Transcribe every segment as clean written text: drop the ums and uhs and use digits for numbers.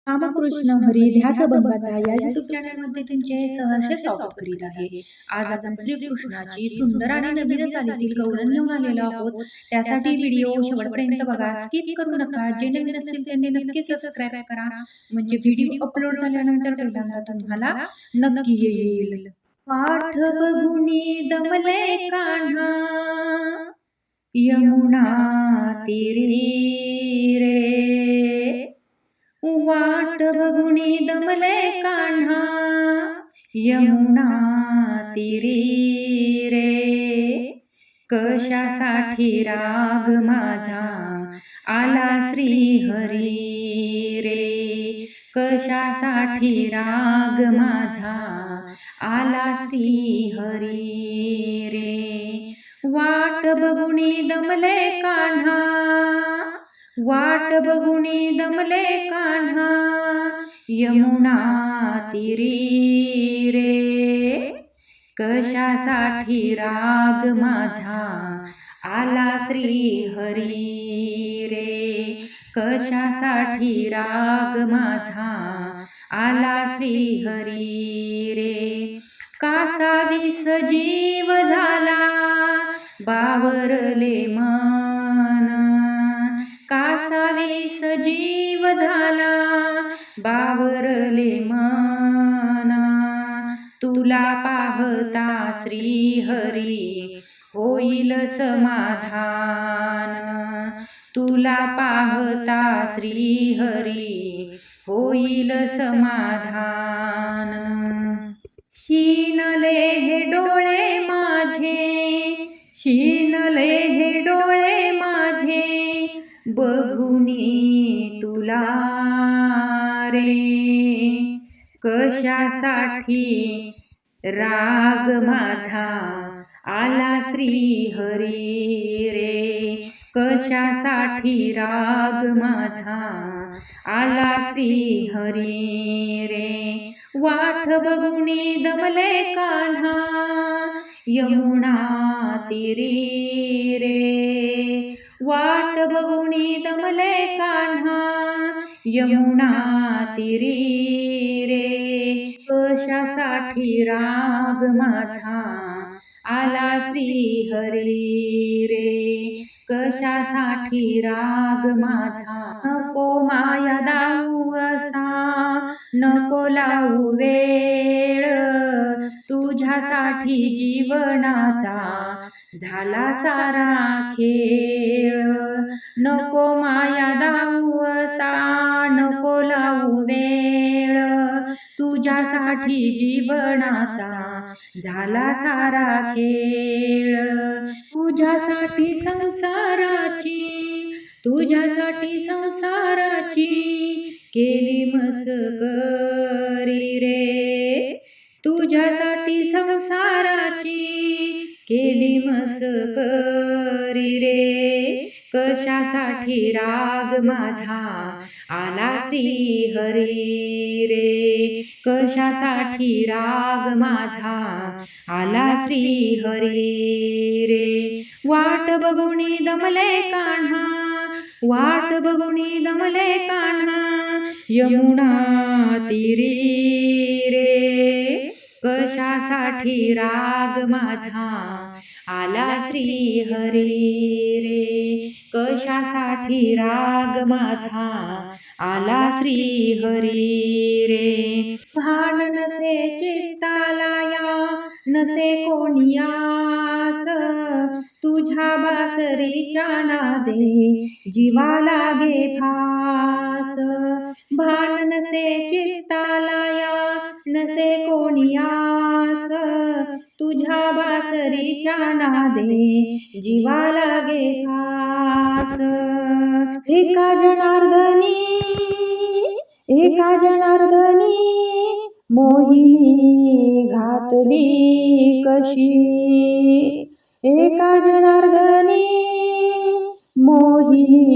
रामकृष्ण हरी ध्यास भंगाचा या युट्यूब चॅनलमध्ये तुमचे सहर्ष स्वागत करीत आहे। आज आपण श्रीकृष्णाची सुंदर आणि नवीन चालीतील गवळण घेऊन आलेलो आहोत। त्यासाठी व्हिडिओ शेवटपर्यंत बघा, स्किप करू नका। जे नवीन असतील त्यांनी नक्की सबस्क्राइब करा, म्हणजे व्हिडिओ अपलोड झाल्यानंतर पहिल्यांदा तुम्हाला नक्की येईल। पाठ बघुनी दमले कान्हा, यमुना तीरी रे। वाट बघुनी दमले कान्हा, यमुना तीरी रे। कशासाठी राग माझा आला श्री हरी रे। कशासाठी राग माझा आला श्री हरी रे। वाट बघुनी दमले कान्हा, वाट बघुनी दमले कान्हा, यमुना तीरी रे। कशासाठी राग माझा आला श्री हरी रे। कशासाठी राग माझा आला श्री हरी रे। कासावी सजीव झाला बावरले मन, कासावी सजीव झाला बावरले मन। तुला पाहता श्री हरी होईल समाधान, तुला पाहता श्री हरी होईल समाधान। शीनले हे डोळे माझे, शीनले हे डोळे माझे, बघुनी तुला रे। कशासाठी राग माझा आला श्री हरी रे। कशासाठी राग माझा आला श्री हरी रे। वाट बघुनी दमले कान्हा, यमुना तीरी रे। वाट बघुनी दमले कान्हा, यमुना तीरी रे। कशासाठी राग माझा आला श्री हरी रे। कशासाठी राग माझा, नको माया दाऊ असा, नको लावू वेळ, तुझ्यासाठी जीवनाचा झाला सारा खेळ। नको माया दाऊ असा, नको लावू वेळ, तुझ्यासाठी जीवनाचा झाला सारा खेळ। तुझ्यासाठी संसाराची, तुझ्यासाठी संसाराची केली मस्करी रे। तुझ्यासाठी संसाराची केली मस्करी रे। कशासाठी राग माझा आला श्री हरी रे। कशासाठी राग माझा आला श्री हरी रे। वाट बघुनी दमले कान्हा, वाट बघुनी दमले कान्हा, यमुना तीरी रे। कशासाठी राग माझा आला श्री हरी रे। कशासाठी राग माझा आला श्री हरी रे। भान नसे चित्ताला या, नसे कोणी आस, तुझ्या बासरीच्या नादे जीवा लागे भास। भान नसे चित्ताला या, नसे कोणी आस, तुझ्या बासरीच्या नादे जीवा लागे भास। एका जनार्दनी, एका जनार्दनी, मोहिनी घातली कशी। एका जनार्दनी मोहिनी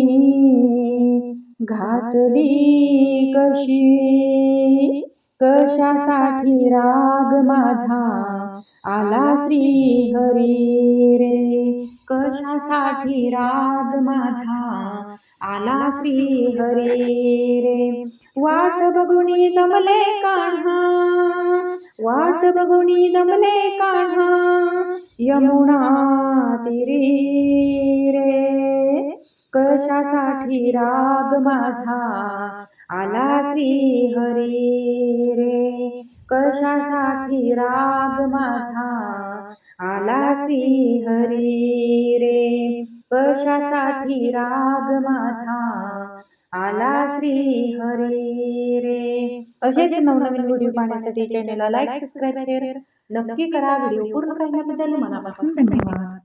घातली कशी। कशासाठी राग माझा आला श्री हरी रे, कशासाठी राग माझा आला श्री हरी रे. वाट बघुनी दमले कान्हा, वाट बघुनी दमले कान्हा, यमुना तीरी रे. कशासाठी राग माझा आला श्री हरी रे, कशासाठी राग माझा आला श्री हरी रे, कशासाठी राग माझा आला श्री हरी रे. असेच नवनवीन व्हिडिओ पाहण्यासाठी चॅनलला लाईक, सबस्क्राईब, शेअर नक्की करा. व्हिडिओ पूर्ण पाहिल्याबद्दल मनापासून धन्यवाद.